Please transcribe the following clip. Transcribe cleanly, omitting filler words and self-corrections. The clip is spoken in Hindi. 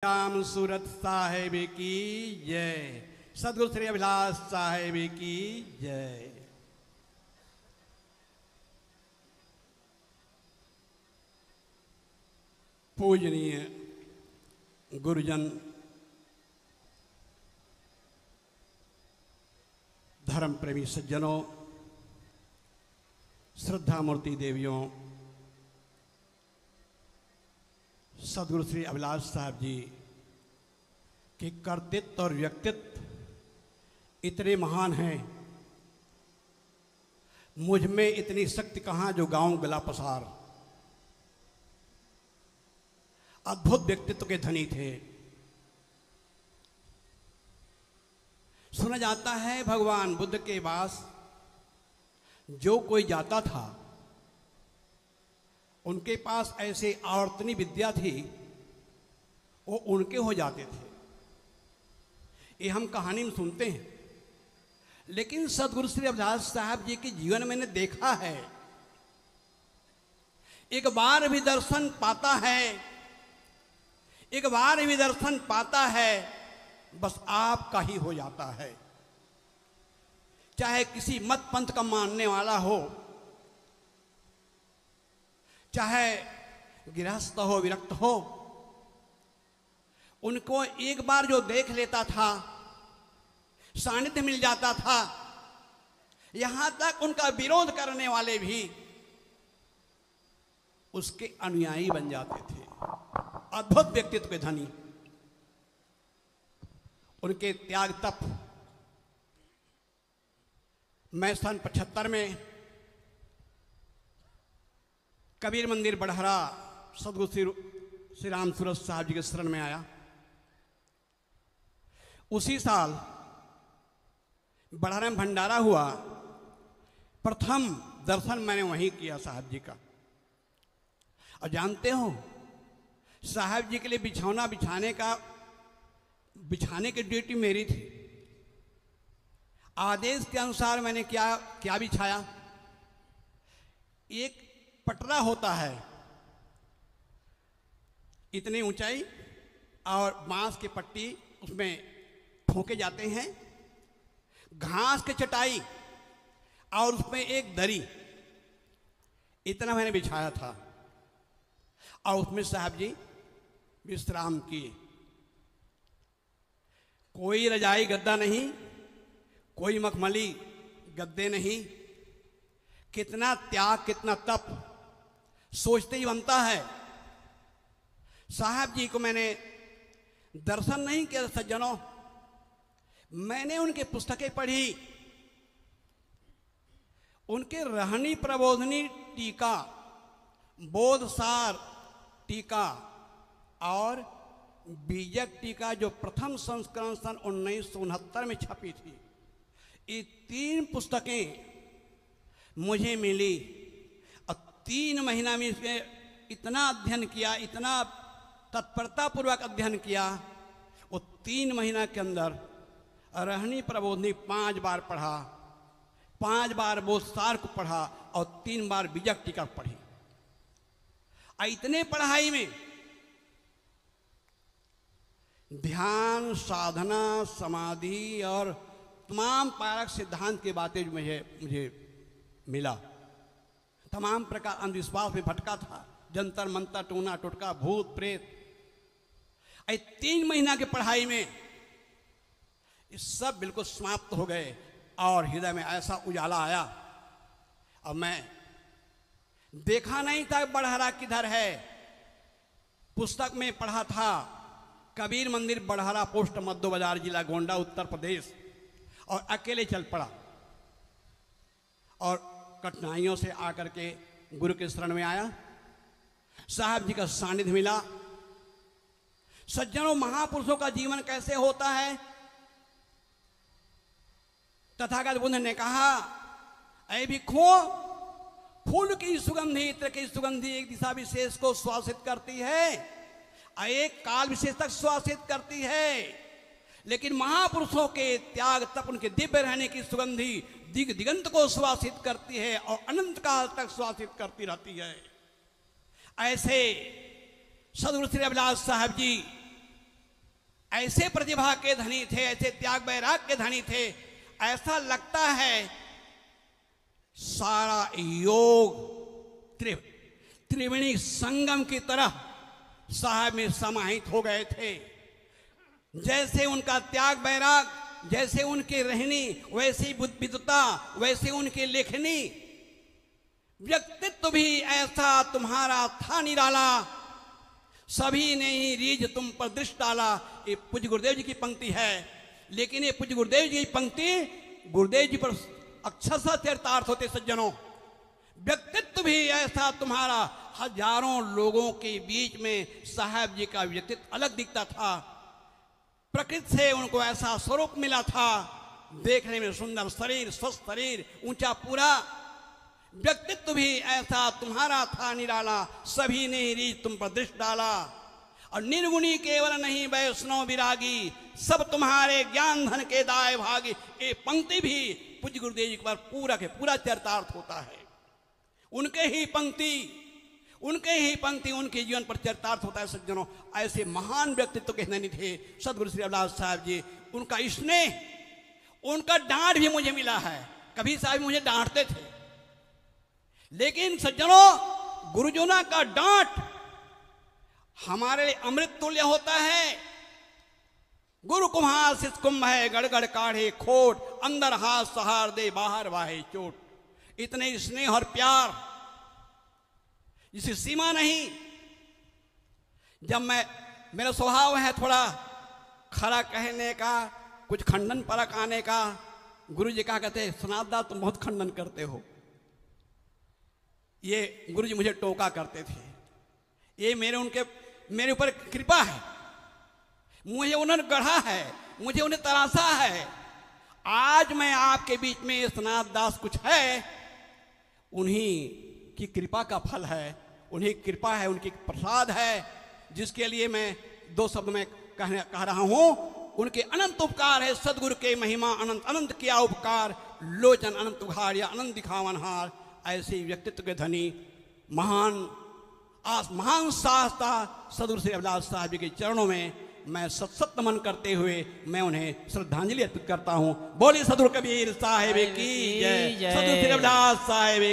राम सूरत साहेब की जय। सदगुरु श्री अभिलाष साहेब की जय। पूजनीय गुरुजन, धर्म प्रेमी सज्जनों, श्रद्धा मूर्ति देवियों, सदगुरु श्री अभिलाष साहब जी के कर्तृत्व और व्यक्तित्व इतने महान हैं, मुझ में इतनी शक्ति कहाँ जो गांव गला पसार। अद्भुत व्यक्तित्व के धनी थे। सुना जाता है भगवान बुद्ध के पास जो कोई जाता था उनके पास ऐसे आवर्तनी विद्या थी, वो उनके हो जाते थे। ये हम कहानी में सुनते हैं, लेकिन सदगुरु श्री अभिलाष साहब जी के जीवन में मैंने देखा है, एक बार भी दर्शन पाता है, एक बार भी दर्शन पाता है, बस आपका ही हो जाता है। चाहे किसी मत पंथ का मानने वाला हो, चाहे गृहस्थ हो, विरक्त हो, उनको एक बार जो देख लेता था, सानिध्य मिल जाता था, यहां तक उनका विरोध करने वाले भी उसके अनुयायी बन जाते थे। अद्भुत व्यक्तित्व के धनी, उनके त्याग तप। मैं सन 75 में कबीर मंदिर बड़हरा सदगुरु श्री राम सूरत साहब जी के शरण में आया। उसी साल बड़हरा में भंडारा हुआ, प्रथम दर्शन मैंने वहीं किया साहब जी का। और जानते हो, साहब जी के लिए बिछौना बिछाने की ड्यूटी मेरी थी। आदेश के अनुसार मैंने क्या बिछाया। एक पटरा होता है इतनी ऊंचाई, और बांस की पट्टी उसमें ठोके जाते हैं, घास की चटाई और उसमें एक दरी, इतना मैंने बिछाया था। और उसमें साहब जी विश्राम किए। कोई रजाई गद्दा नहीं, कोई मखमली गद्दे नहीं। कितना त्याग, कितना तप, सोचते ही बनता है। साहब जी को मैंने दर्शन नहीं किया सज्जनों, मैंने उनकी पुस्तकें पढ़ी। उनके रहनी प्रबोधनी टीका, बोधसार टीका और बीजक टीका, जो प्रथम संस्करण सन 1969 में छपी थी, ये 3 पुस्तकें मुझे मिली। और 3 महीना में इसमें इतना अध्ययन किया, इतना तत्परता पूर्वक अध्ययन किया। वो 3 महीना के अंदर रहनी प्रबोधनी 5 बार पढ़ा, 5 बार बोधसार को पढ़ा और 3 बार बीजक टीका पढ़ी। इतने पढ़ाई में ध्यान, साधना, समाधि और तमाम पारक सिद्धांत की बातें मुझे मिला। तमाम प्रकार अंधविश्वास में भटका था, जंतर मंतर, टूना टुटका, भूत प्रेत। 3 महीना की पढ़ाई में ये सब बिल्कुल समाप्त हो गए और हृदय में ऐसा उजाला आया। अब मैं देखा नहीं था बड़हरा किधर है, पुस्तक में पढ़ा था कबीर मंदिर बड़हरा, पोस्ट मध्य बाजार, जिला गोंडा, उत्तर प्रदेश। और अकेले चल पड़ा और कठिनाइयों से आकर के गुरु के शरण में आया। साहब जी का सानिध्य मिला। सज्जनों, महापुरुषों का जीवन कैसे होता है। तथागत बुद्ध ने कहा, ऐ भिक्खुओं, फूल की सुगंधी, इत्र की सुगंधी एक दिशा विशेष को श्वासित करती है, एक काल विशेष तक श्वासित करती है, लेकिन महापुरुषों के त्याग तप, उनके दिव्य रहने की सुगंधी दिग दिगंत को श्वासित करती है और अनंत काल तक श्वासित करती रहती है। ऐसे सदगुरु श्री अभिलाष साहब जी ऐसे प्रतिभा के धनी थे, ऐसे त्याग वैराग के धनी थे। ऐसा लगता है सारा योग त्रिवेणी संगम की तरह साहब में समाहित हो गए थे। जैसे उनका त्याग वैराग, जैसे उनकी रहनी, वैसी विद्वता, वैसे उनकी लेखनी, व्यक्तित्व भी ऐसा तुम्हारा था निराला, सभी ने ही रीझ तुम पर दृष्टि डाला। ये पूज्य गुरुदेव जी की पंक्ति है। लेकिन ये पूज्य गुरुदेव जी की पंक्ति गुरुदेव जी पर अक्षरशः चरितार्थ होते सज्जनों। व्यक्तित्व भी ऐसा तुम्हारा, हजारों लोगों के बीच में साहब जी का व्यक्तित्व अलग दिखता था। प्रकृति से उनको ऐसा स्वरूप मिला था, देखने में सुंदर शरीर, स्वस्थ शरीर, ऊंचा पूरा। व्यक्तित्व भी ऐसा तुम्हारा था निराला, सभी ने रीझ तुम पर दृष्टि डाला। और निर्गुणी केवल नहीं वैष्णव विरागी, सब तुम्हारे ज्ञान धन के दाय भागी। ये पंक्ति भी पूज्य गुरुदेव जी के पास पूरा के पूरा चरितार्थ होता है। उनके ही पंक्ति उनके जीवन पर चरितार्थ होता है सज्जनों। ऐसे महान व्यक्तित्व के धनी थे सदगुरु श्री रविदास साहब जी। उनका स्नेह, उनका डांट भी मुझे मिला है। कभी साहब मुझे डांटते थे, लेकिन सज्जनों गुरुजोना का डांट हमारे लिए अमृत तुल्य होता है। गुरु कुम्हार शिष्य कुंभ है, गड़गड़ काढ़े खोट, अंदर हाथ सहार दे, बाहर वाहे चोट। इतने स्नेह और प्यार जिसकी सीमा नहीं। जब मेरा स्वभाव है थोड़ा खरा कहने का, कुछ खंडन परक आने का। गुरु जी क्या कहते, सनातदास तुम बहुत खंडन करते हो। ये गुरु जी मुझे टोका करते थे। ये मेरे ऊपर कृपा है, मुझे उन्होंने गढ़ा है, मुझे उन्हें तराशा है। आज मैं आपके बीच में सनातन दास कुछ है, उन्हीं की कृपा का फल है, उन्हीं की कृपा है, उनकी प्रसाद है, जिसके लिए मैं दो शब्द में कह रहा हूं। उनके अनंत उपकार है, सदगुरु के महिमा अनंत अनंत किया उपकार, लोचन अनंत उघार या अनंत दिखावनहार। ऐसे व्यक्तित्व के धनी महान शास्त्रा सदगुरु श्री रविदास साहब जी के चरणों में मैं सत नमन करते हुए मैं उन्हें श्रद्धांजलि अर्पित करता हूं। बोलिए सदगुरु कबीर साहिब की जय, सदगुरु श्री रविदास साहिब।